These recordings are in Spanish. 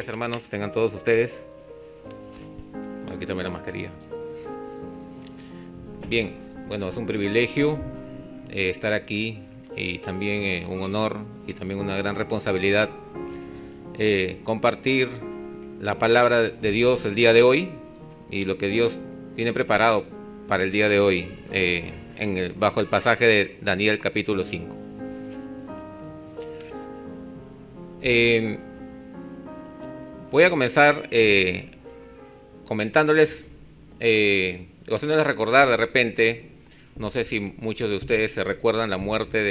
días, hermanos, tengan todos ustedes. Voy a quitarme la mascarilla. Bien, bueno, es un privilegio estar aquí y también un honor y también una gran responsabilidad compartir la palabra de Dios el día de hoy y lo que Dios tiene preparado para el día de hoy bajo el pasaje de Daniel capítulo 5. Voy a comenzar comentándoles, haciéndoles recordar de repente, no sé si muchos de ustedes se recuerdan la muerte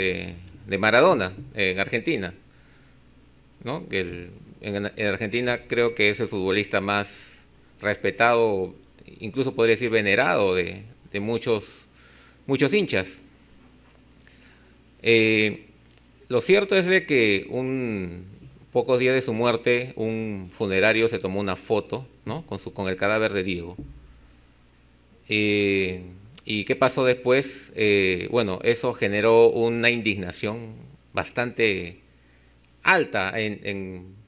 de Maradona en Argentina, ¿no? En Argentina creo que es el futbolista más respetado, incluso podría decir venerado de muchos hinchas. Lo cierto es de que pocos días de su muerte, un funerario se tomó una foto, ¿no? con el cadáver de Diego. ¿Y qué pasó después? Bueno, eso generó una indignación bastante alta,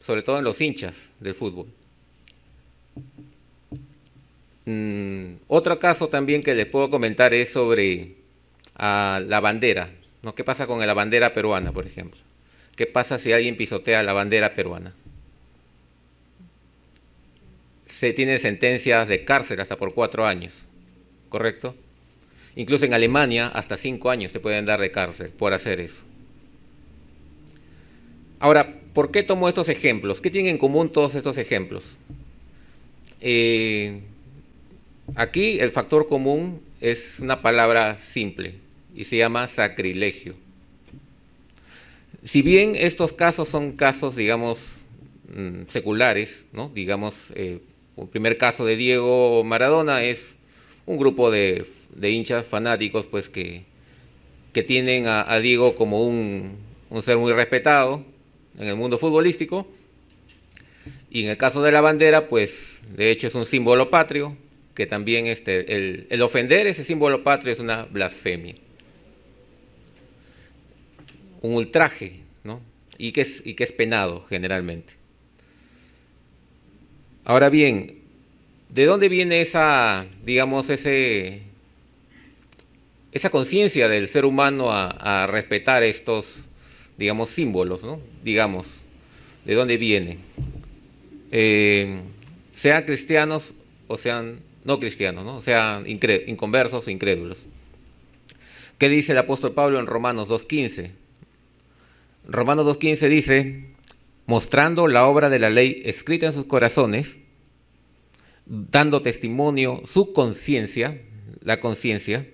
sobre todo en los hinchas del fútbol. Otro caso también que les puedo comentar es sobre la bandera, ¿no? ¿Qué pasa con la bandera peruana, por ejemplo? ¿Qué pasa si alguien pisotea la bandera peruana? Se tienen sentencias de cárcel hasta por 4 años, ¿correcto? Incluso en Alemania hasta 5 años te pueden dar de cárcel por hacer eso. Ahora, ¿por qué tomo estos ejemplos? ¿Qué tienen en común todos estos ejemplos? Aquí el factor común es una palabra simple y se llama sacrilegio. Si bien estos casos son casos, digamos, seculares, ¿no? Digamos, el primer caso de Diego Maradona es un grupo de hinchas fanáticos, pues que tienen a Diego como un ser muy respetado en el mundo futbolístico. Y en el caso de la bandera, pues de hecho es un símbolo patrio, que también el ofender ese símbolo patrio es una blasfemia, un ultraje, ¿no? y que es penado generalmente. Ahora bien, ¿de dónde viene esa conciencia del ser humano a respetar estos, digamos, símbolos, ¿no? Digamos, ¿de dónde viene? Sean cristianos o sean no cristianos, ¿no? O sean inconversos o incrédulos. ¿Qué dice el apóstol Pablo en Romanos 2:15? Romanos 2:15 dice: mostrando la obra de la ley escrita en sus corazones, dando testimonio su conciencia, la conciencia,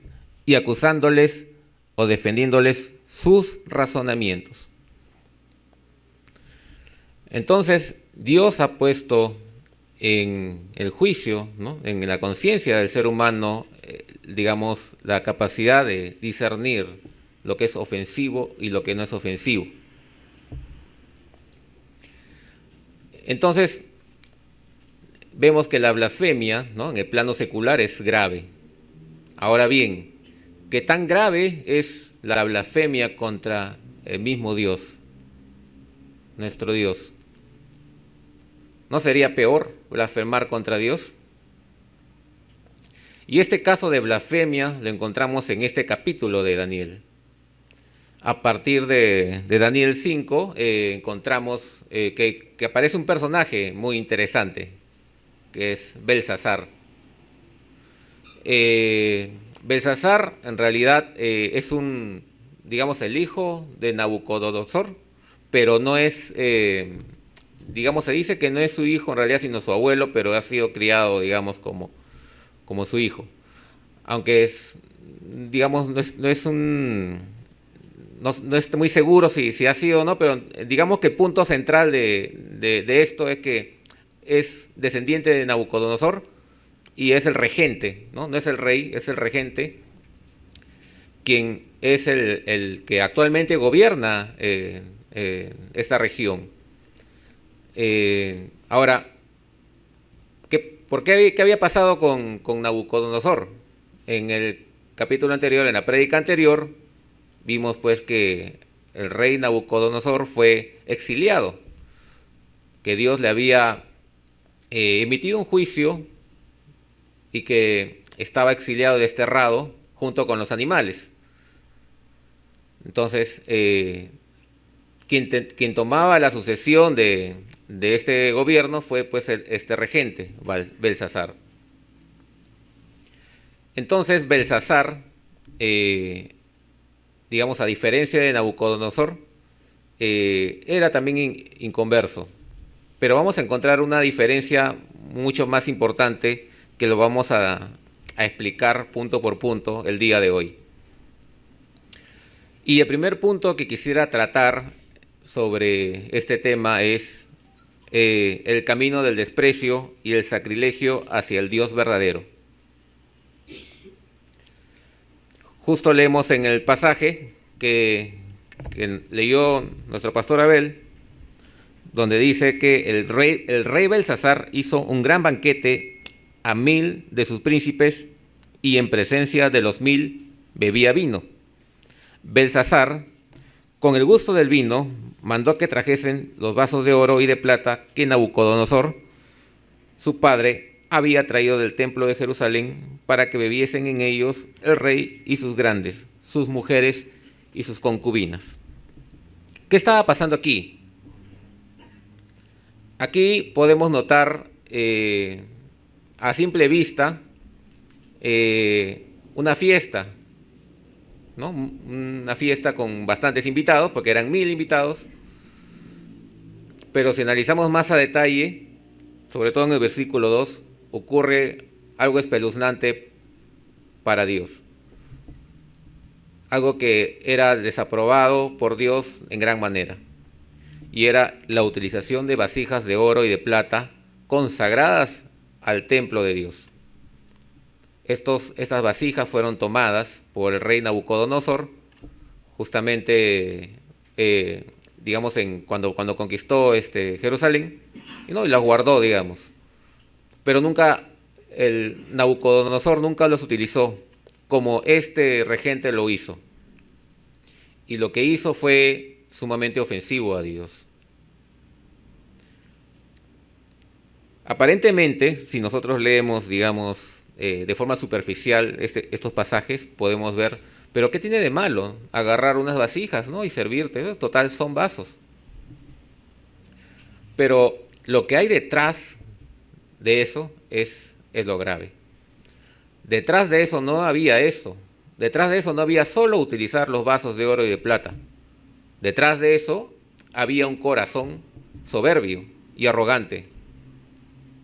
y acusándoles o defendiéndoles sus razonamientos. Entonces, Dios ha puesto en el juicio, ¿no? En la conciencia del ser humano, digamos, la capacidad de discernir lo que es ofensivo y lo que no es ofensivo. Entonces, vemos que la blasfemia, ¿no? En el plano secular es grave. Ahora bien, ¿qué tan grave es la blasfemia contra el mismo Dios, nuestro Dios? ¿No sería peor blasfemar contra Dios? Y este caso de blasfemia lo encontramos en este capítulo de Daniel. A partir de Daniel 5 encontramos que aparece un personaje muy interesante, que es Belsasar. Belsasar en realidad es digamos, el hijo de Nabucodonosor, pero no es, digamos, se dice que no es su hijo en realidad, sino su abuelo, pero ha sido criado, digamos, como su hijo. Aunque digamos, no estoy muy seguro si ha sido o no, pero digamos que el punto central de esto es que es descendiente de Nabucodonosor y es el regente, ¿no? No es el rey, es el regente, quien es el que actualmente gobierna esta región. Ahora, ¿qué había pasado con Nabucodonosor? En el capítulo anterior, en la prédica anterior, vimos pues que el rey Nabucodonosor fue exiliado que Dios le había emitido un juicio y que estaba exiliado y desterrado junto con los animales. Entonces, quien tomaba la sucesión de este gobierno fue pues este regente, Belsasar. Entonces Belsasar, digamos a diferencia de Nabucodonosor, era también inconverso. Pero vamos a encontrar una diferencia mucho más importante que lo vamos a explicar punto por punto el día de hoy. Y el primer punto que quisiera tratar sobre este tema es el camino del desprecio y el sacrilegio hacia el Dios verdadero. Justo leemos en el pasaje que leyó nuestro pastor Abel, donde dice que el rey Belsasar hizo un gran banquete a 1000 de sus príncipes y en presencia de los 1000 bebía vino. Belsasar, con el gusto del vino, mandó que trajesen los vasos de oro y de plata que Nabucodonosor, su padre, había traído del templo de Jerusalén para que bebiesen en ellos el rey y sus grandes, sus mujeres y sus concubinas. ¿Qué estaba pasando aquí? Aquí podemos notar a simple vista una fiesta, ¿no? Una fiesta con bastantes invitados, porque eran 1000 invitados, pero si analizamos más a detalle, sobre todo en el versículo 2, ocurre algo espeluznante para Dios. Algo que era desaprobado por Dios en gran manera. Y era la utilización de vasijas de oro y de plata consagradas al templo de Dios. Estas vasijas fueron tomadas por el rey Nabucodonosor, justamente, digamos, cuando conquistó Jerusalén, y las guardó, digamos. Pero el Nabucodonosor nunca los utilizó como este regente lo hizo. Y lo que hizo fue sumamente ofensivo a Dios. Aparentemente, si nosotros leemos, digamos, de forma superficial estos pasajes, podemos ver, pero ¿qué tiene de malo agarrar unas vasijas, ¿no? y servirte? Total, son vasos. Pero lo que hay detrás de eso es lo grave. Detrás de eso no había eso. Detrás de eso no había solo utilizar los vasos de oro y de plata. Detrás de eso había un corazón soberbio y arrogante.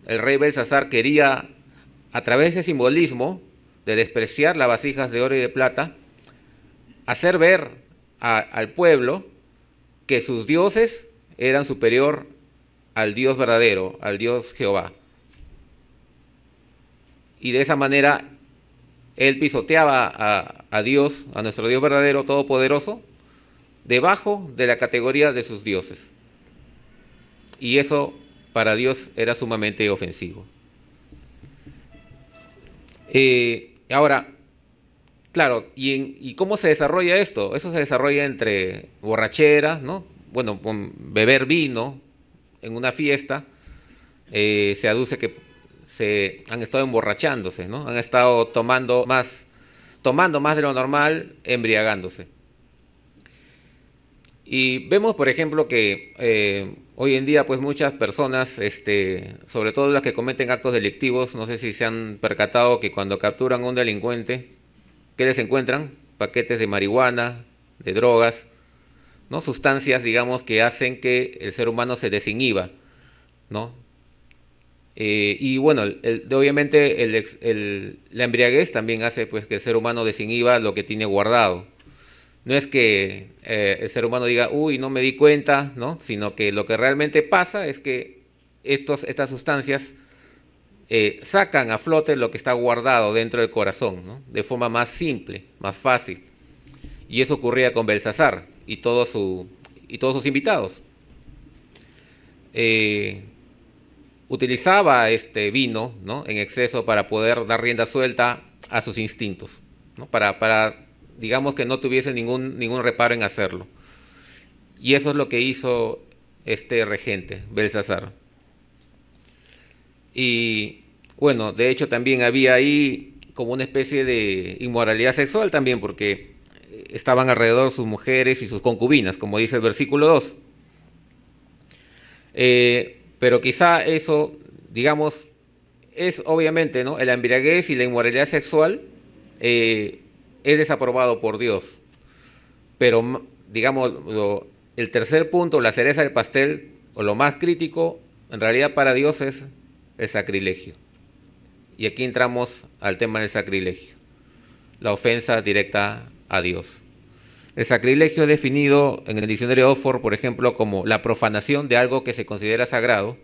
El rey Belsasar quería, a través de ese simbolismo de despreciar las vasijas de oro y de plata, hacer ver al pueblo que sus dioses eran superior al Dios verdadero, al Dios Jehová. Y de esa manera él pisoteaba a Dios, a nuestro Dios verdadero, todopoderoso, debajo de la categoría de sus dioses. Y eso para Dios era sumamente ofensivo. Ahora, claro, ¿y cómo se desarrolla esto? Eso se desarrolla entre borrachera, ¿no? Bueno, con beber vino en una fiesta. Se aduce que se han estado emborrachándose, ¿no? Han estado tomando más de lo normal, embriagándose. Y vemos, por ejemplo, que hoy en día pues muchas personas, sobre todo las que cometen actos delictivos, no sé si se han percatado que cuando capturan a un delincuente, ¿qué les encuentran? Paquetes de marihuana, de drogas, ¿no? Sustancias, digamos, que hacen que el ser humano se desinhiba, ¿no? Y bueno, obviamente la embriaguez también hace pues que el ser humano desinhiba lo que tiene guardado. No es que el ser humano diga, uy, no me di cuenta, ¿no? Sino que lo que realmente pasa es que estas sustancias sacan a flote lo que está guardado dentro del corazón, ¿no? De forma más simple, más fácil. Y eso ocurría con Belsasar y todos sus invitados. Utilizaba este vino, ¿no? en exceso para poder dar rienda suelta a sus instintos, ¿no? para digamos que no tuviese ningún reparo en hacerlo. Y eso es lo que hizo este regente, Belsasar. Y bueno, de hecho también había ahí como una especie de inmoralidad sexual también, porque estaban alrededor sus mujeres y sus concubinas, como dice el versículo 2. Pero quizá eso, digamos, es obviamente, ¿no? La embriaguez y la inmoralidad sexual es desaprobado por Dios. Pero, digamos, el tercer punto, la cereza del pastel, o lo más crítico, en realidad para Dios es el sacrilegio. Y aquí entramos al tema del sacrilegio, la ofensa directa a Dios. El sacrilegio es definido en el diccionario Oxford, por ejemplo, como la profanación de algo que se considera sagrado,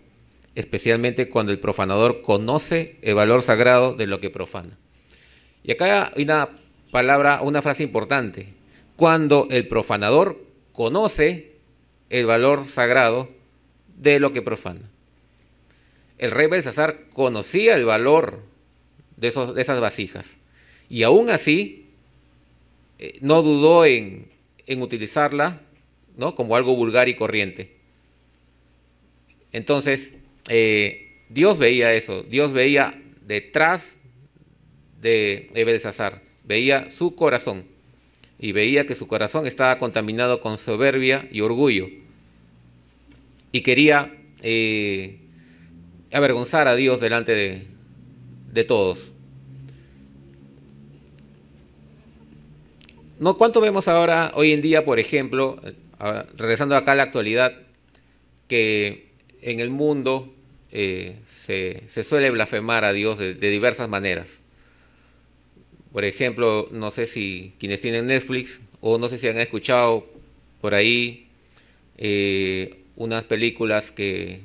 especialmente cuando el profanador conoce el valor sagrado de lo que profana. Y acá hay una palabra, una frase importante. Cuando el profanador conoce el valor sagrado de lo que profana. El rey Belsasar conocía el valor de esas vasijas. Y aún así, no dudó en utilizarla, ¿no?, como algo vulgar y corriente. Entonces, Dios veía eso. Dios veía detrás de Belsasar, veía su corazón y veía que su corazón estaba contaminado con soberbia y orgullo y quería avergonzar a Dios delante de todos. ¿No? ¿Cuánto vemos ahora, hoy en día, por ejemplo, regresando acá a la actualidad, que en el mundo se suele blasfemar a Dios de diversas maneras? Por ejemplo, no sé si quienes tienen Netflix, o no sé si han escuchado por ahí unas películas que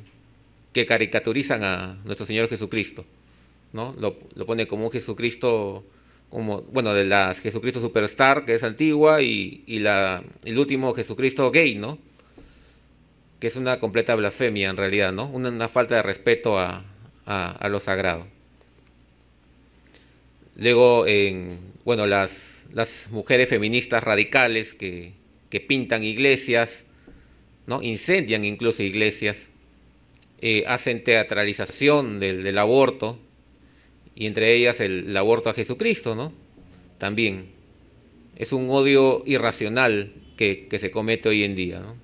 caricaturizan a nuestro Señor Jesucristo, ¿no? Lo pone como un Jesucristo, como, bueno, de las Jesucristo Superstar, que es antigua, y el último Jesucristo gay, ¿no? Que es una completa blasfemia en realidad, ¿no? Una falta de respeto a lo sagrado. Luego, bueno, las mujeres feministas radicales que pintan iglesias, ¿no? Incendian incluso iglesias, hacen teatralización del aborto, y entre ellas el aborto a Jesucristo, ¿no? También es un odio irracional que se comete hoy en día, ¿no?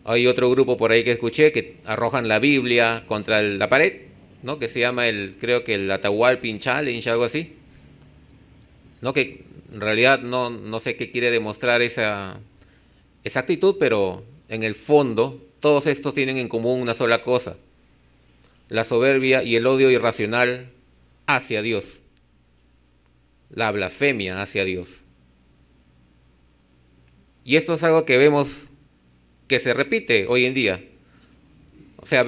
Hay otro grupo por ahí que escuché que arrojan la Biblia contra la pared, ¿no? Que se llama creo que el Atahualpin Challenge, algo así, ¿no? Que en realidad no sé qué quiere demostrar esa actitud, pero en el fondo todos estos tienen en común una sola cosa: la soberbia y el odio irracional hacia Dios, la blasfemia hacia Dios. Y esto es algo que vemos que se repite hoy en día. O sea,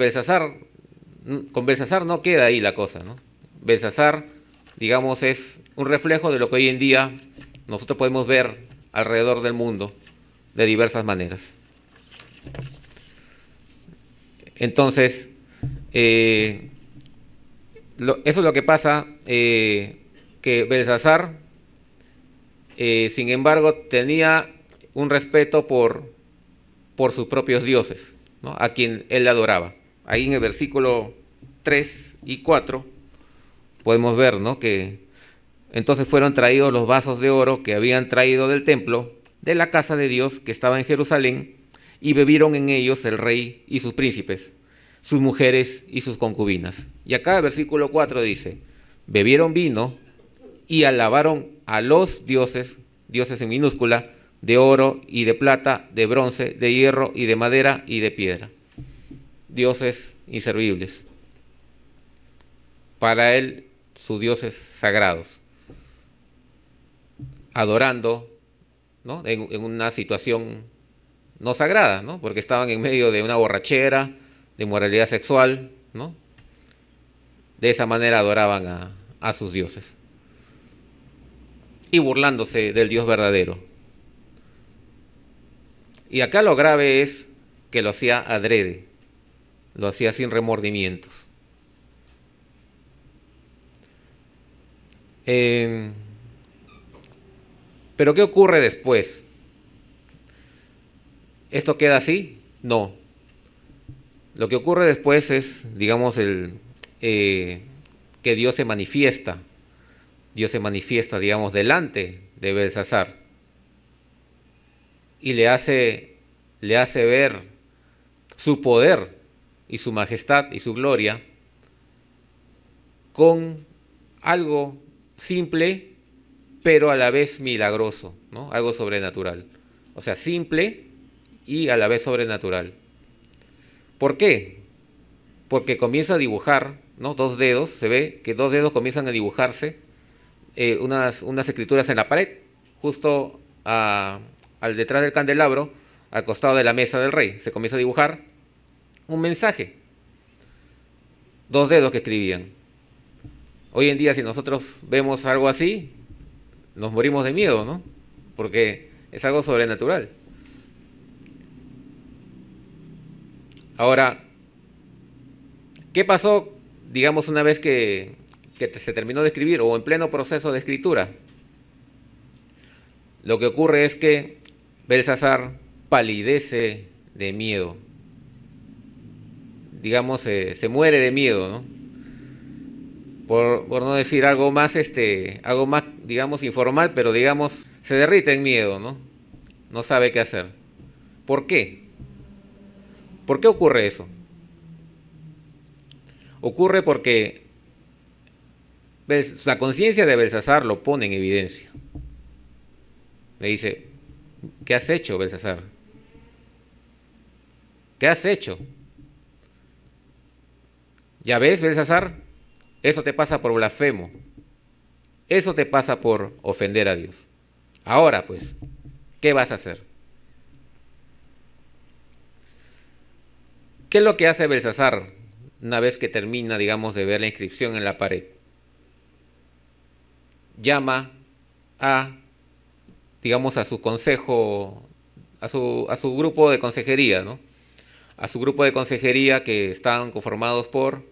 con Belsasar no queda ahí la cosa, ¿no? Belsasar, digamos, es un reflejo de lo que hoy en día nosotros podemos ver alrededor del mundo de diversas maneras. Entonces, eso es lo que pasa, que Belsasar, sin embargo, tenía un respeto por sus propios dioses, ¿no?, a quien él adoraba. Ahí en el versículo 3 y 4 podemos ver, ¿no?, que entonces fueron traídos los vasos de oro que habían traído del templo, de la casa de Dios que estaba en Jerusalén, y bebieron en ellos el rey y sus príncipes, sus mujeres y sus concubinas. Y acá el versículo 4 dice: bebieron vino y alabaron a los dioses, dioses en minúscula, de oro y de plata, de bronce, de hierro y de madera y de piedra. Dioses inservibles. Para él, sus dioses sagrados. Adorando, ¿no?, en una situación no sagrada, ¿no?, porque estaban en medio de una borrachera, de moralidad sexual, ¿no? De esa manera adoraban a sus dioses. Y burlándose del Dios verdadero. Y acá lo grave es que lo hacía adrede, lo hacía sin remordimientos. Pero ¿qué ocurre después? ¿Esto queda así? No. Lo que ocurre después es, digamos, que Dios se manifiesta. Dios se manifiesta, digamos, delante de Belsasar y le hace ver su poder y su majestad y su gloria con algo simple, pero a la vez milagroso, ¿no? Algo sobrenatural. O sea, simple y a la vez sobrenatural. ¿Por qué? Porque comienza a dibujar, ¿no? Dos dedos, se ve que dos dedos comienzan a dibujarse, unas escrituras en la pared, justo al detrás del candelabro, al costado de la mesa del rey. Se comienza a dibujar un mensaje. Dos dedos que escribían. Hoy en día, si nosotros vemos algo así, nos morimos de miedo, ¿no? Porque es algo sobrenatural. Ahora, ¿qué pasó, digamos, una vez que se terminó de escribir o en pleno proceso de escritura? Lo que ocurre es que Belsasar palidece de miedo. Digamos, se muere de miedo, ¿no? Por no decir algo más, digamos, informal, pero digamos, se derrite en miedo, ¿no? No sabe qué hacer. ¿Por qué? ¿Por qué ocurre eso? Ocurre porque la conciencia de Belsasar lo pone en evidencia. Le dice, ¿qué has hecho, Belsasar? ¿Qué has hecho? ¿Ya ves, Belsasar? Eso te pasa por blasfemo. Eso te pasa por ofender a Dios. Ahora, pues, ¿qué vas a hacer? ¿Qué es lo que hace Belsasar una vez que termina, digamos, de ver la inscripción en la pared? Llama digamos, a su consejo, a su grupo de consejería, ¿no? A su grupo de consejería que estaban conformados por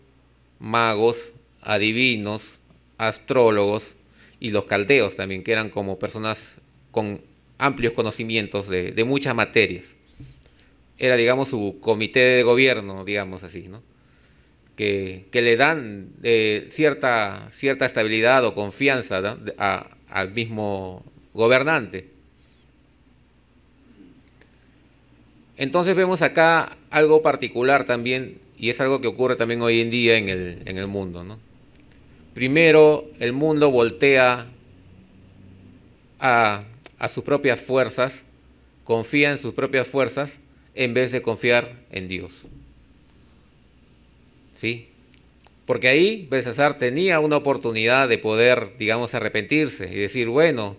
magos, adivinos, astrólogos y los caldeos también, que eran como personas con amplios conocimientos de muchas materias. Era, digamos, su comité de gobierno, digamos así, ¿no? Que le dan cierta estabilidad o confianza, ¿no? al mismo gobernante. Entonces vemos acá algo particular también, y es algo que ocurre también hoy en día en el mundo, ¿no? Primero, el mundo voltea a sus propias fuerzas, confía en sus propias fuerzas, en vez de confiar en Dios. ¿Sí? Porque ahí Belsasar tenía una oportunidad de poder, digamos, arrepentirse y decir, bueno,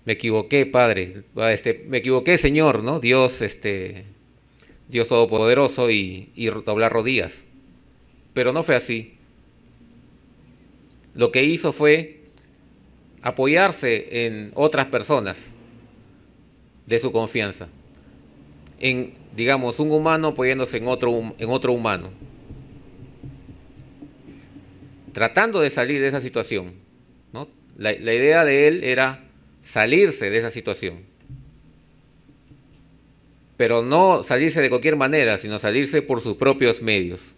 me equivoqué, Padre, me equivoqué, Señor, ¿no? Dios Todopoderoso, y doblar rodillas. Pero no fue así. Lo que hizo fue apoyarse en otras personas de su confianza. En, digamos, un humano apoyándose en otro humano. Tratando de salir de esa situación, ¿no? La idea de él era salirse de esa situación. Pero no salirse de cualquier manera, sino salirse por sus propios medios.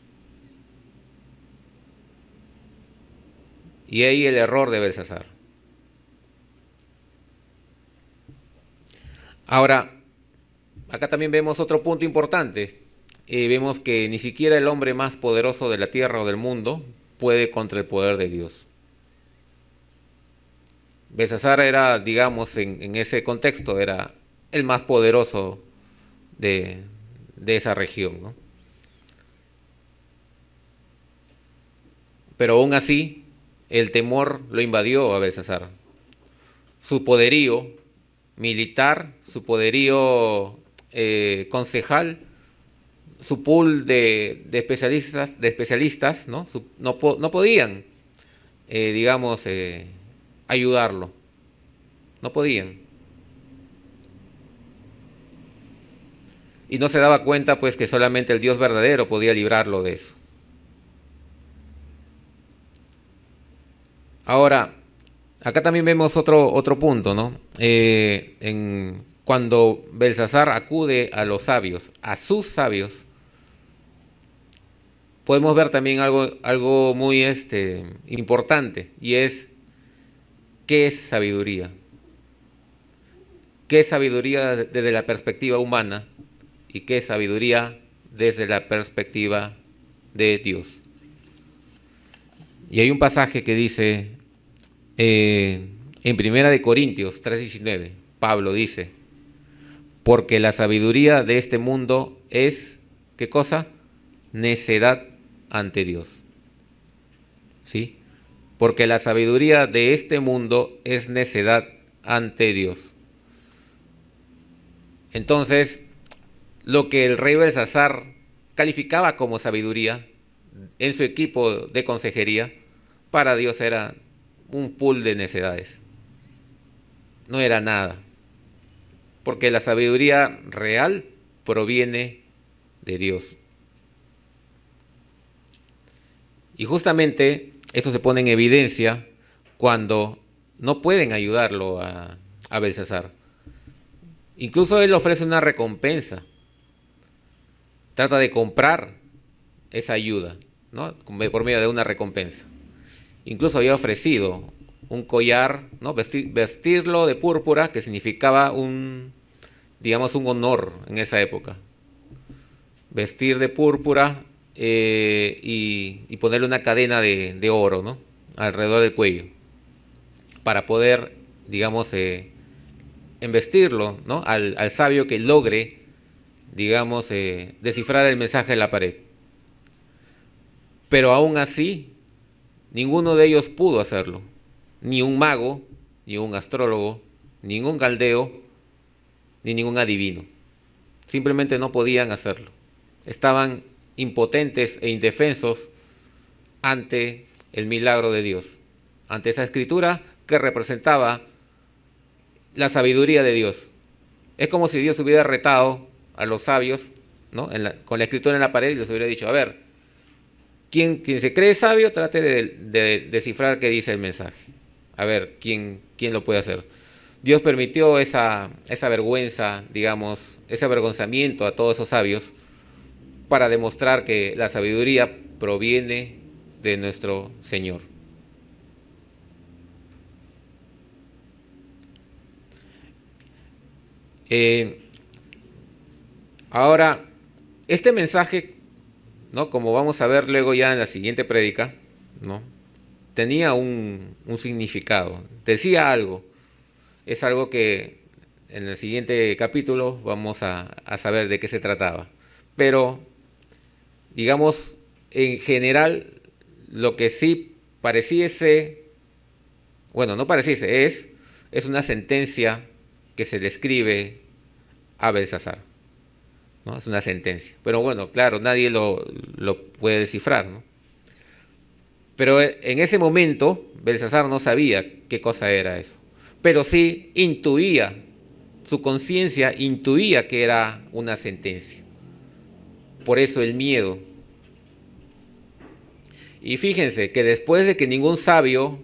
Y ahí el error de Belsasar. Ahora, acá también vemos otro punto importante. Vemos que ni siquiera el hombre más poderoso de la tierra o del mundo puede contra el poder de Dios. Belsasar era, digamos, en ese contexto, era el más poderoso de esa región, ¿no? Pero aún así, el temor lo invadió a Belsasar. Su poderío militar, su poderío concejal, su pool de especialistas, ¿no? No podían, digamos, ayudarlo. No podían. Y no se daba cuenta, pues, que solamente el Dios verdadero podía librarlo de eso. Ahora, acá también vemos otro punto, ¿no? Cuando Belsasar acude a los sabios, a sus sabios, podemos ver también algo muy importante, y es ¿qué es sabiduría? ¿Qué es sabiduría desde la perspectiva humana y qué es sabiduría desde la perspectiva de Dios? Y hay un pasaje que dice en Primera de Corintios 3:19, Pablo dice, porque la sabiduría de este mundo es, ¿qué cosa? Necedad ante Dios. ¿Sí? Porque la sabiduría de este mundo es necedad ante Dios. Entonces, lo que el rey Belsasar calificaba como sabiduría en su equipo de consejería, para Dios era un pool de necedades. No era nada. Porque la sabiduría real proviene de Dios. Y justamente esto se pone en evidencia cuando no pueden ayudarlo a Belsasar. Incluso él ofrece una recompensa. Trata de comprar esa ayuda, ¿no? Por medio de una recompensa. Incluso había ofrecido un collar, ¿no? Vestirlo de púrpura, que significaba un honor en esa época. Vestir de púrpura y ponerle una cadena de oro, ¿no? Alrededor del cuello, para poder, embestirlo, ¿no? al sabio que logre, descifrar el mensaje de la pared. Pero aún así, ninguno de ellos pudo hacerlo. Ni un mago, ni un astrólogo, ningún caldeo, ni ningún adivino. Simplemente no podían hacerlo. Estaban impotentes e indefensos ante el milagro de Dios, ante esa escritura que representaba la sabiduría de Dios. Es como si Dios hubiera retado a los sabios, ¿no? Con la escritura en la pared, y les hubiera dicho, a ver, quien se cree sabio, trate de descifrar qué dice el mensaje. A ver, ¿quién lo puede hacer? Dios permitió esa vergüenza, ese avergonzamiento a todos esos sabios, para demostrar que la sabiduría proviene de nuestro Señor. Ahora, este mensaje, ¿no? Como vamos a ver luego ya en la siguiente prédica, ¿no? Tenía un significado, decía algo. Es algo que en el siguiente capítulo vamos a saber de qué se trataba. Pero, en general, lo que sí pareciese, bueno, no pareciese, es una sentencia que se le escribe a Belsasar, ¿no? Es una sentencia. Pero bueno, claro, nadie lo puede descifrar, ¿no? Pero en ese momento, Belsasar no sabía qué cosa era eso. Pero sí intuía, su conciencia intuía que era una sentencia. Por eso el miedo. Y fíjense que después de que ningún sabio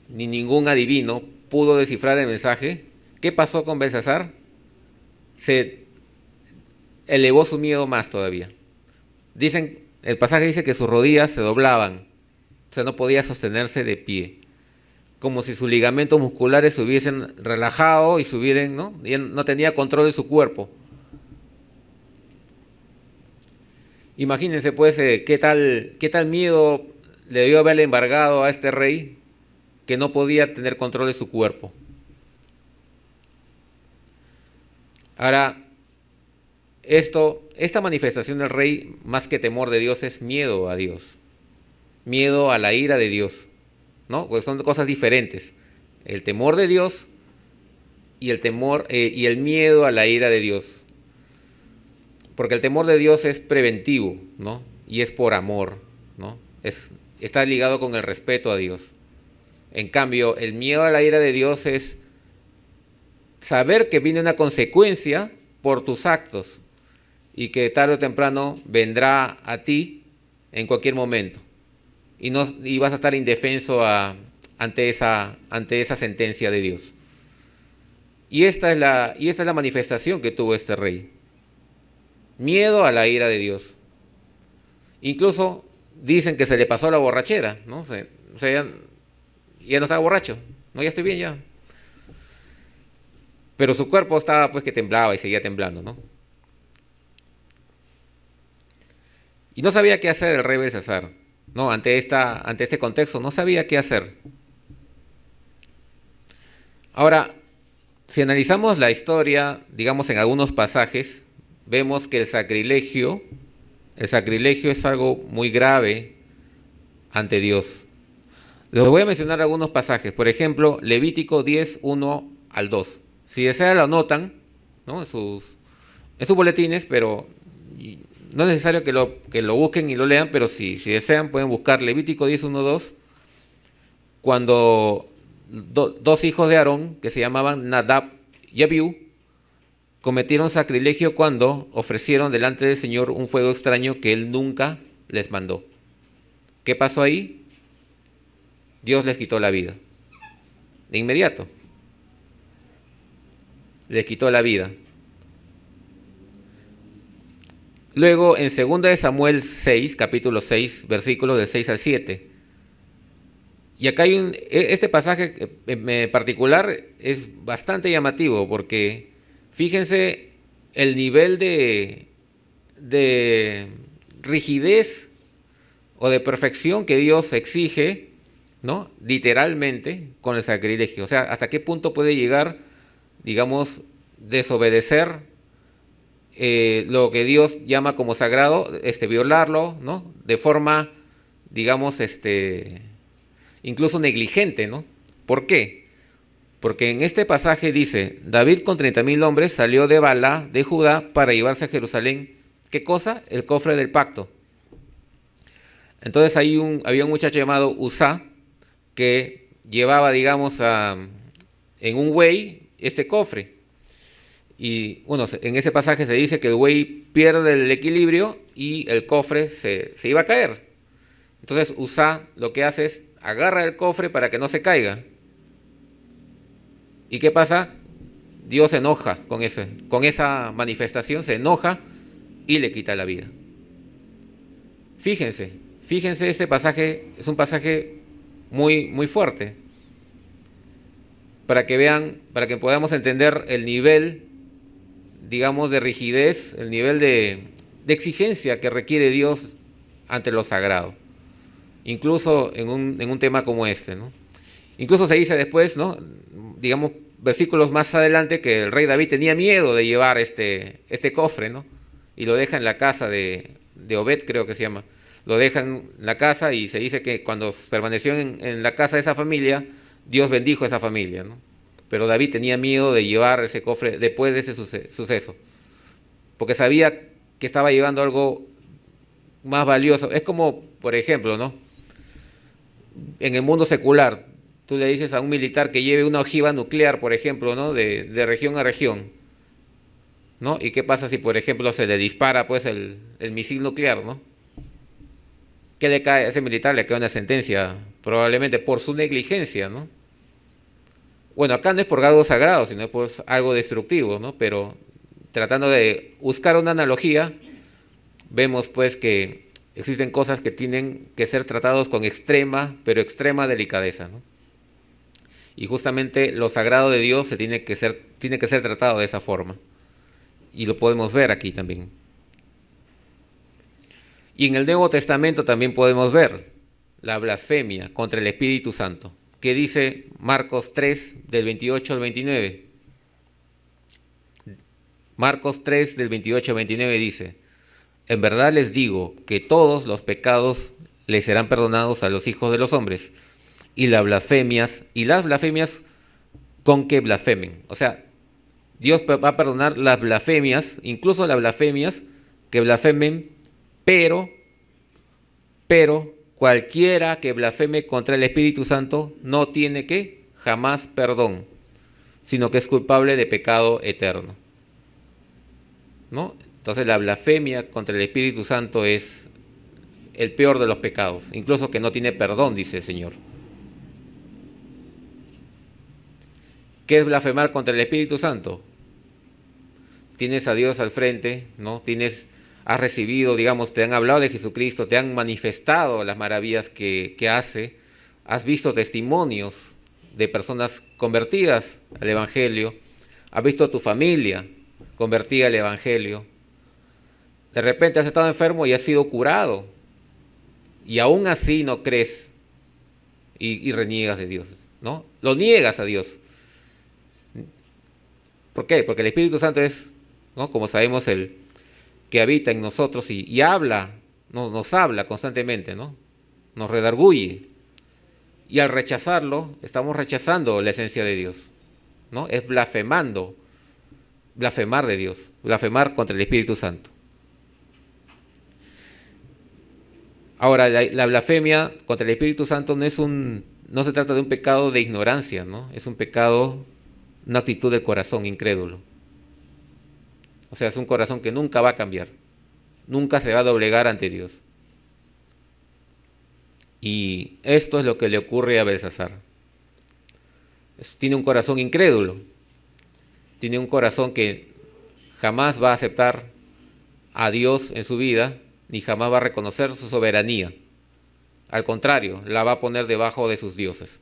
ni ningún adivino pudo descifrar el mensaje, ¿qué pasó con Belsasar? Se elevó su miedo más todavía. El pasaje dice que sus rodillas se doblaban, o sea, no podía sostenerse de pie, como si sus ligamentos musculares se hubiesen relajado y ¿no? Y no tenía control de su cuerpo. Imagínense pues qué tal miedo le debió haberle embargado a este rey, que no podía tener control de su cuerpo. Ahora, esta manifestación del rey, más que temor de Dios, es miedo a Dios, miedo a la ira de Dios, ¿no? Porque son cosas diferentes. El temor de Dios y el miedo a la ira de Dios. Porque el temor de Dios es preventivo, ¿no? Y es por amor, ¿no? Está ligado con el respeto a Dios. En cambio, el miedo a la ira de Dios es saber que viene una consecuencia por tus actos y que tarde o temprano vendrá a ti en cualquier momento. Y vas a estar indefenso ante esa sentencia de Dios. Y esta es la manifestación que tuvo este rey. Miedo a la ira de Dios. Incluso dicen que se le pasó la borrachera, ¿no? O sea, ya no estaba borracho, no, ya estoy bien ya. Pero su cuerpo estaba pues que temblaba y seguía temblando, ¿no? Y no sabía qué hacer el rey Belsasar, ¿no? Ante este contexto, no sabía qué hacer. Ahora, si analizamos la historia, digamos en algunos pasajes, vemos que el sacrilegio es algo muy grave ante Dios. Les voy a mencionar algunos pasajes. Por ejemplo, Levítico 10, 1 al 2. Si desean lo anotan, ¿no? en sus boletines, pero no es necesario que lo busquen y lo lean, pero si desean pueden buscar Levítico 10, 1, 2, cuando dos hijos de Aarón, que se llamaban Nadab y Abiú, cometieron sacrilegio cuando ofrecieron delante del Señor un fuego extraño que Él nunca les mandó. ¿Qué pasó ahí? Dios les quitó la vida. De inmediato. Les quitó la vida. Luego, en 2 de Samuel 6, capítulo 6, versículos del 6 al 7. Y acá hay este pasaje en particular es bastante llamativo porque fíjense el nivel de rigidez o de perfección que Dios exige, ¿no? Literalmente con el sacrilegio. O sea, hasta qué punto puede llegar, digamos, desobedecer lo que Dios llama como sagrado, violarlo, ¿no? De forma, digamos, incluso negligente, ¿no? ¿Por qué? Porque en este pasaje dice, David con 30,000 hombres salió de Balá, de Judá, para llevarse a Jerusalén. ¿Qué cosa? El cofre del pacto. Entonces había un muchacho llamado Uzá, que llevaba, digamos, en un buey este cofre. Y bueno, en ese pasaje se dice que el buey pierde el equilibrio y el cofre se iba a caer. Entonces Uzá lo que hace es agarra el cofre para que no se caiga. ¿Y qué pasa? Dios se enoja con esa manifestación, se enoja y le quita la vida. Fíjense, este pasaje es un pasaje muy, muy fuerte. Para que vean, para que podamos entender el nivel, digamos, de rigidez, el nivel de exigencia que requiere Dios ante lo sagrado. Incluso en un tema como este, ¿no? Incluso se dice después, ¿no? Digamos, versículos más adelante, que el rey David tenía miedo de llevar este cofre, ¿no? Y lo deja en la casa de Obed, creo que se llama. Lo deja en la casa y se dice que cuando permaneció en la casa de esa familia, Dios bendijo a esa familia, ¿no? Pero David tenía miedo de llevar ese cofre después de ese suceso, porque sabía que estaba llevando algo más valioso. Es como, por ejemplo, ¿no? En el mundo secular, tú le dices a un militar que lleve una ojiva nuclear, por ejemplo, ¿no? de región a región, ¿no? ¿Y qué pasa si, por ejemplo, se le dispara pues el misil nuclear, ¿no? ¿Qué le cae a ese militar? Le cae una sentencia, probablemente por su negligencia, ¿no? Bueno, acá no es por algo sagrado, sino por algo destructivo, ¿no? Pero tratando de buscar una analogía, vemos pues que existen cosas que tienen que ser tratados con extrema, pero extrema delicadeza, ¿no? Y justamente lo sagrado de Dios tiene que ser tratado de esa forma. Y lo podemos ver aquí también. Y en el Nuevo Testamento también podemos ver la blasfemia contra el Espíritu Santo, que dice Marcos 3, del 28 al 29. Marcos 3, del 28 al 29 dice: en verdad les digo que todos los pecados les serán perdonados a los hijos de los hombres, y las blasfemias con que blasfemen. O sea, Dios va a perdonar las blasfemias, incluso las blasfemias que blasfemen, pero cualquiera que blasfeme contra el Espíritu Santo no tiene jamás perdón, sino que es culpable de pecado eterno, ¿no? Entonces la blasfemia contra el Espíritu Santo es el peor de los pecados, incluso que no tiene perdón, dice el Señor. ¿Qué es blasfemar contra el Espíritu Santo? Tienes a Dios al frente, ¿no? Tienes has recibido, digamos, te han hablado de Jesucristo, te han manifestado las maravillas que hace, has visto testimonios de personas convertidas al Evangelio, has visto a tu familia convertida al Evangelio, de repente has estado enfermo y has sido curado, y aún así no crees y reniegas de Dios, ¿no? Lo niegas a Dios. ¿Por qué? Porque el Espíritu Santo es, ¿no?, como sabemos, el que habita en nosotros y habla, nos habla constantemente, ¿no? Nos redarguye. Y al rechazarlo, estamos rechazando la esencia de Dios, ¿no? Es blasfemar de Dios, blasfemar contra el Espíritu Santo. Ahora, la blasfemia contra el Espíritu Santo no se trata de un pecado de ignorancia, ¿no? Es un pecado, una actitud del corazón incrédulo. O sea, es un corazón que nunca va a cambiar, nunca se va a doblegar ante Dios. Y esto es lo que le ocurre a Belsasar. Tiene un corazón incrédulo, tiene un corazón que jamás va a aceptar a Dios en su vida, ni jamás va a reconocer su soberanía. Al contrario, la va a poner debajo de sus dioses.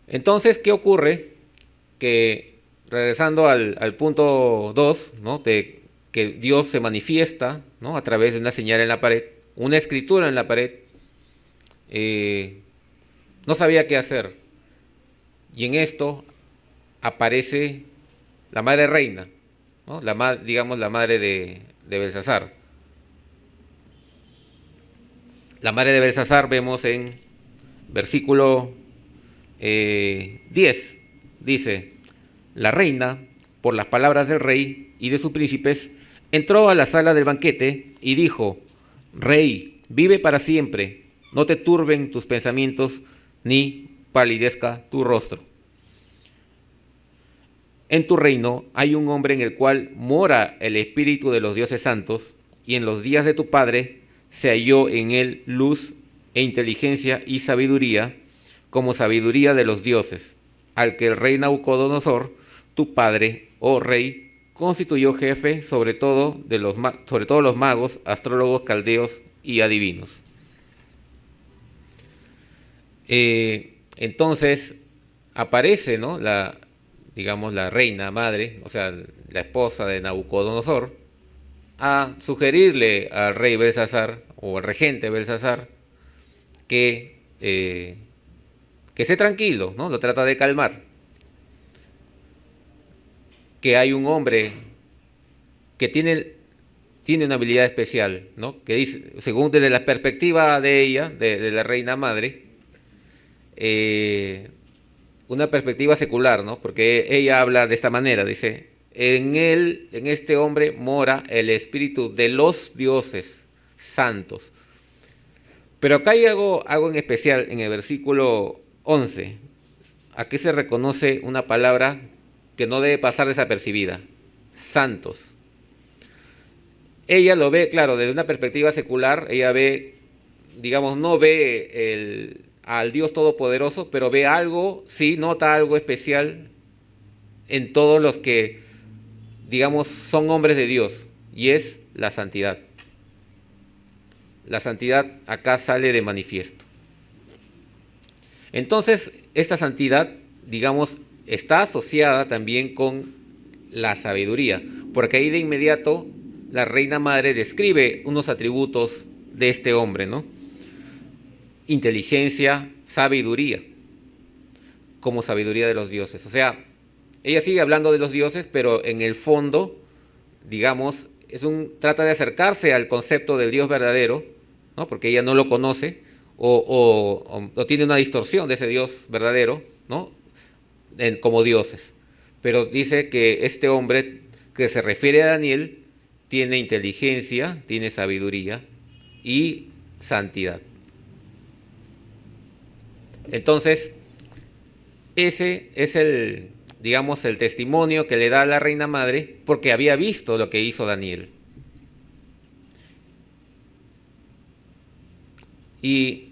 Entonces, ¿qué ocurre? Que regresando al punto 2, ¿no?, de que Dios se manifiesta, ¿no?, a través de una señal en la pared, una escritura en la pared, no sabía qué hacer. Y en esto aparece la madre reina, ¿no?, digamos la madre de Belsasar. La madre de Belsasar vemos en versículo 10, dice: la reina, por las palabras del rey y de sus príncipes, entró a la sala del banquete y dijo: Rey, vive para siempre, no te turben tus pensamientos, ni palidezca tu rostro. En tu reino hay un hombre en el cual mora el espíritu de los dioses santos, y en los días de tu padre se halló en él luz e inteligencia y sabiduría, como sabiduría de los dioses, al que el rey Nabucodonosor, tu padre, oh rey, constituyó jefe sobre todos los magos, astrólogos, caldeos y adivinos. Entonces aparece, ¿no?, la reina madre, o sea, la esposa de Nabucodonosor, a sugerirle al rey Belsasar, o al regente Belsasar, que esté tranquilo, ¿no? Lo trata de calmar. Que hay un hombre que tiene una habilidad especial, ¿no?, que dice, según desde la perspectiva de ella, de la reina madre, una perspectiva secular, ¿no?, porque ella habla de esta manera, dice: en este hombre mora el espíritu de los dioses santos. Pero acá hay algo en especial en el versículo 11. Aquí se reconoce una palabra que no debe pasar desapercibida: santos. Ella lo ve, claro, desde una perspectiva secular. Ella ve, digamos, no ve al Dios Todopoderoso, pero ve algo, sí, nota algo especial en todos los que, digamos, son hombres de Dios, y es la santidad. La santidad acá sale de manifiesto. Entonces, esta santidad, digamos, está asociada también con la sabiduría, porque ahí de inmediato la reina madre describe unos atributos de este hombre, ¿no? Inteligencia, sabiduría, como sabiduría de los dioses. O sea, ella sigue hablando de los dioses, pero en el fondo, digamos, trata de acercarse al concepto del Dios verdadero, ¿no?, porque ella no lo conoce, o tiene una distorsión de ese Dios verdadero, ¿no?, como dioses. Pero dice que este hombre que se refiere a Daniel tiene inteligencia, tiene sabiduría y santidad. Entonces, ese es el testimonio que le da a la reina madre, porque había visto lo que hizo Daniel. Y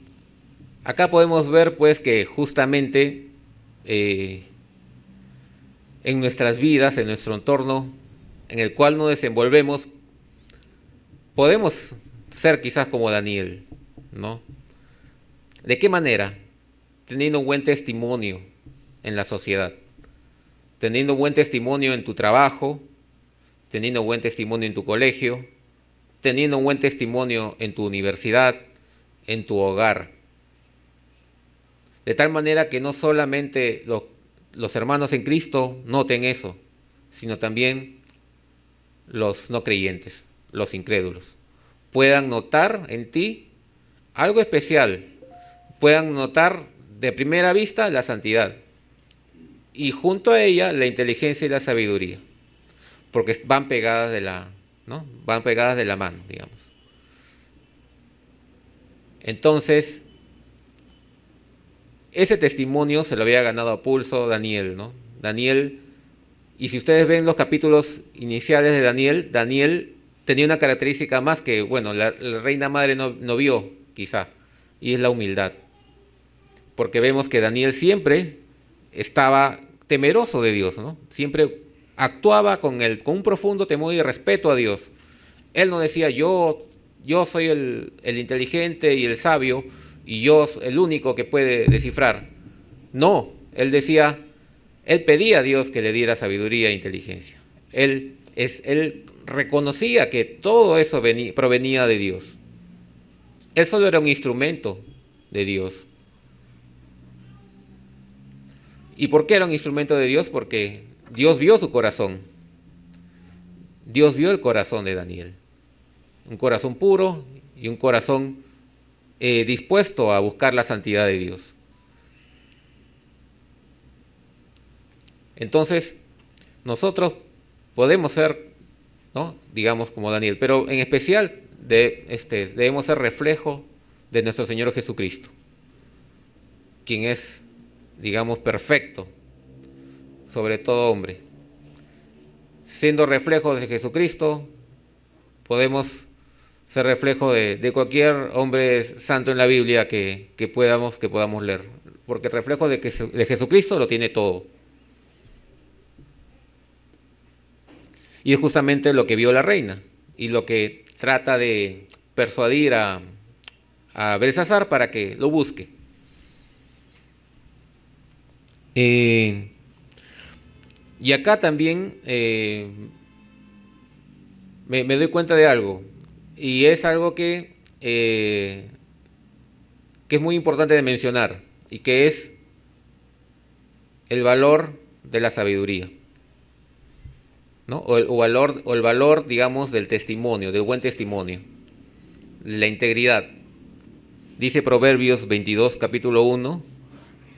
acá podemos ver, pues, que justamente en nuestras vidas, en nuestro entorno, en el cual nos desenvolvemos, podemos ser quizás como Daniel, ¿no? ¿De qué manera? Teniendo un buen testimonio en la sociedad, teniendo buen testimonio en tu trabajo, teniendo buen testimonio en tu colegio, teniendo un buen testimonio en tu universidad, en tu hogar. De tal manera que no solamente los hermanos en Cristo noten eso, sino también los no creyentes, los incrédulos, puedan notar en ti algo especial, puedan notar de primera vista la santidad y junto a ella la inteligencia y la sabiduría, porque van pegadas de la, ¿no? Van pegadas de la mano, digamos. Entonces, ese testimonio se lo había ganado a pulso Daniel, ¿no? Daniel, y si ustedes ven los capítulos iniciales de Daniel, Daniel tenía una característica más que, bueno, la reina madre no vio, quizá, y es la humildad. Porque vemos que Daniel siempre estaba temeroso de Dios, ¿no? Siempre actuaba con un profundo temor y respeto a Dios. Él no decía, yo soy el inteligente y el sabio, y yo el único que puede descifrar. No, él decía, él pedía a Dios que le diera sabiduría e inteligencia. Él reconocía que todo eso provenía de Dios. Él solo era un instrumento de Dios. ¿Y por qué era un instrumento de Dios? Porque Dios vio su corazón. Dios vio el corazón de Daniel. Un corazón puro y un corazón dispuesto a buscar la santidad de Dios. Entonces, nosotros podemos ser, ¿no?, digamos, como Daniel, pero en especial debemos ser reflejo de nuestro Señor Jesucristo, quien es, digamos, perfecto sobre todo hombre. Siendo reflejo de Jesucristo, podemos ser reflejo de cualquier hombre santo en la Biblia que podamos leer, porque el reflejo de Jesucristo lo tiene todo. Y es justamente lo que vio la reina y lo que trata de persuadir a Belsasar para que lo busque. Y acá también me doy cuenta de algo, y es algo que es muy importante de mencionar, y que es el valor de la sabiduría, ¿no? O el valor, digamos, del testimonio, del buen testimonio, la integridad. Dice Proverbios 22, capítulo 1,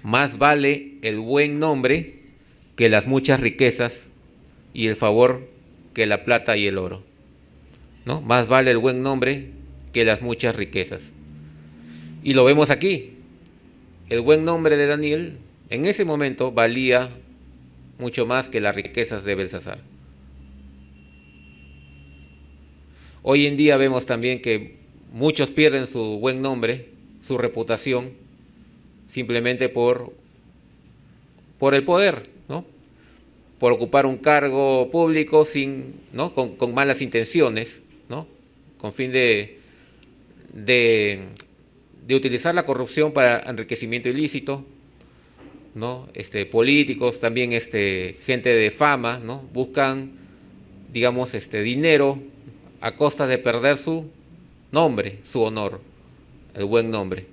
más vale el buen nombre que las muchas riquezas, y el favor que la plata y el oro, ¿no? Más vale el buen nombre que las muchas riquezas. Y lo vemos aquí. El buen nombre de Daniel en ese momento valía mucho más que las riquezas de Belsasar. Hoy en día vemos también que muchos pierden su buen nombre, su reputación, simplemente por el poder, ¿no? Por ocupar un cargo público ¿no?, con malas intenciones, ¿no?, con fin de utilizar la corrupción para enriquecimiento ilícito, ¿no? Políticos, también gente de fama, ¿no?, buscan, digamos, dinero a costa de perder su nombre, su honor, el buen nombre.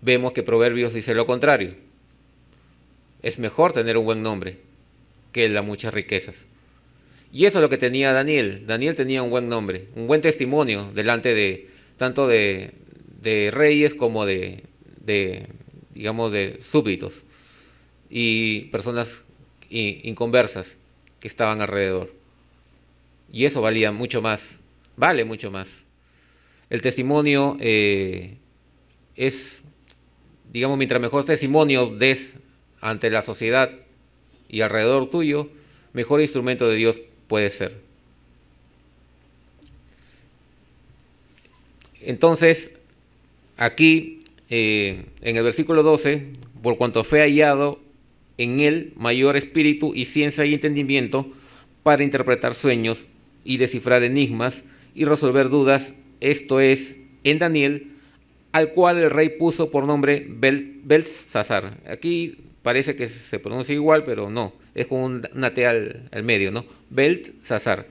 Vemos que Proverbios dice lo contrario. Es mejor tener un buen nombre que las muchas riquezas. Y eso es lo que tenía Daniel. Daniel tenía un buen nombre, un buen testimonio delante de tanto de reyes como digamos, de súbditos y personas inconversas que estaban alrededor. Y eso valía mucho más, vale mucho más. El testimonio es, digamos, mientras mejor testimonio des ante la sociedad y alrededor tuyo, mejor instrumento de Dios puede ser. Entonces, aquí en el versículo 12, por cuanto fue hallado en él mayor espíritu y ciencia y entendimiento para interpretar sueños y descifrar enigmas y resolver dudas, esto es, en Daniel, al cual el rey puso por nombre Beltsasar. Aquí parece que se pronuncia igual, pero no, es como una T al medio, ¿no? Beltsasar.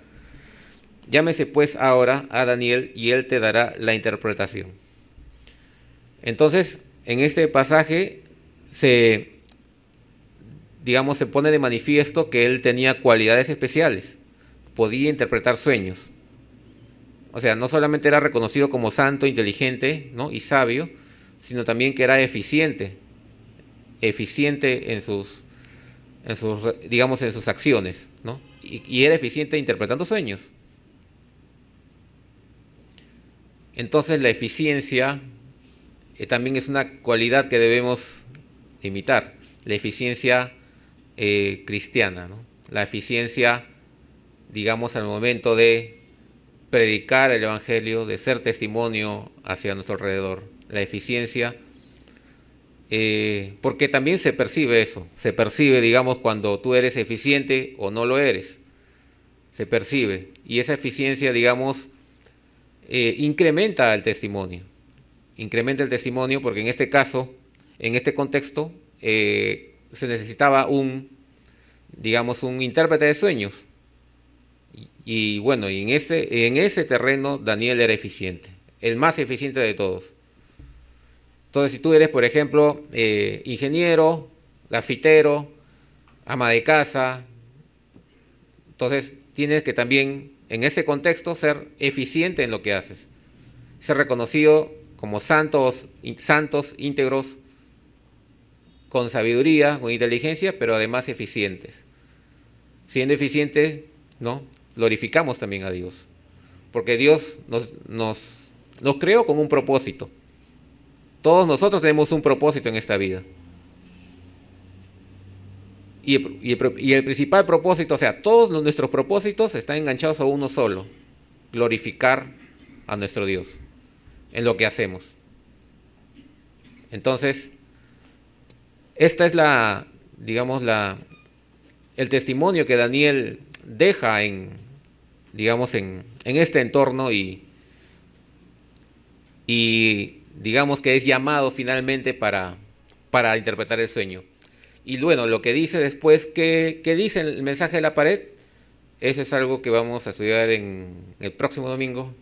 Llámese pues ahora a Daniel y él te dará la interpretación. Entonces, en este pasaje se pone de manifiesto que él tenía cualidades especiales, podía interpretar sueños. O sea, no solamente era reconocido como santo, inteligente, ¿no?, y sabio, sino también que era eficiente en sus acciones, ¿no? Y era eficiente interpretando sueños. Entonces la eficiencia también es una cualidad que debemos imitar, la eficiencia cristiana, ¿no? La eficiencia, al momento de predicar el Evangelio, de ser testimonio hacia nuestro alrededor. La eficiencia, porque también se percibe eso, se percibe, cuando tú eres eficiente o no lo eres, se percibe. Y esa eficiencia, incrementa el testimonio. Incrementa el testimonio porque en este caso, en este contexto, se necesitaba un intérprete de sueños. Y en ese terreno Daniel era eficiente, el más eficiente de todos. Entonces, si tú eres, por ejemplo, ingeniero, gafitero, ama de casa, entonces tienes que también, en ese contexto, ser eficiente en lo que haces. Ser reconocido como santos íntegros, con sabiduría, con inteligencia, pero además eficientes. Siendo eficiente, ¿no?, glorificamos también a Dios, porque Dios nos creó con un propósito. Todos nosotros tenemos un propósito en esta vida. Y el principal propósito, todos nuestros propósitos están enganchados a uno solo: glorificar a nuestro Dios en lo que hacemos. Entonces, esta es el testimonio que Daniel deja en este entorno y que es llamado finalmente para interpretar el sueño. Y bueno, lo que dice después, ¿qué dice el mensaje de la pared? Eso es algo que vamos a estudiar en el próximo domingo,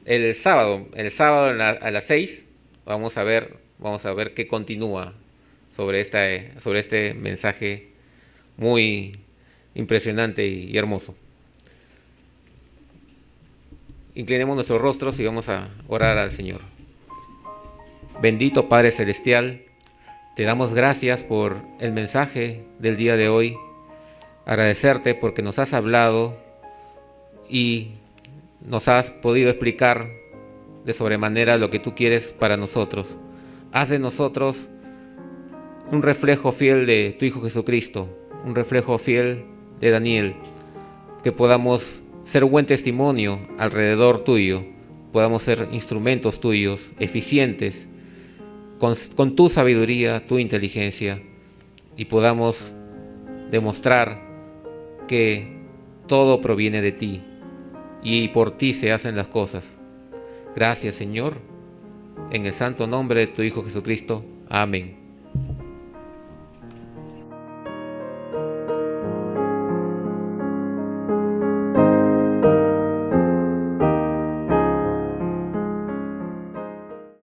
el sábado a las 6, vamos a ver qué continúa sobre este mensaje muy impresionante y hermoso. Inclinemos nuestros rostros y vamos a orar al Señor. Bendito Padre Celestial, te damos gracias por el mensaje del día de hoy. Agradecerte porque nos has hablado y nos has podido explicar de sobremanera lo que tú quieres para nosotros. Haz de nosotros un reflejo fiel de tu Hijo Jesucristo, un reflejo fiel de Daniel, que podamos ser un buen testimonio alrededor tuyo, podamos ser instrumentos tuyos, eficientes, con tu sabiduría, tu inteligencia, y podamos demostrar que todo proviene de ti y por ti se hacen las cosas. Gracias, Señor, en el santo nombre de tu Hijo Jesucristo. Amén.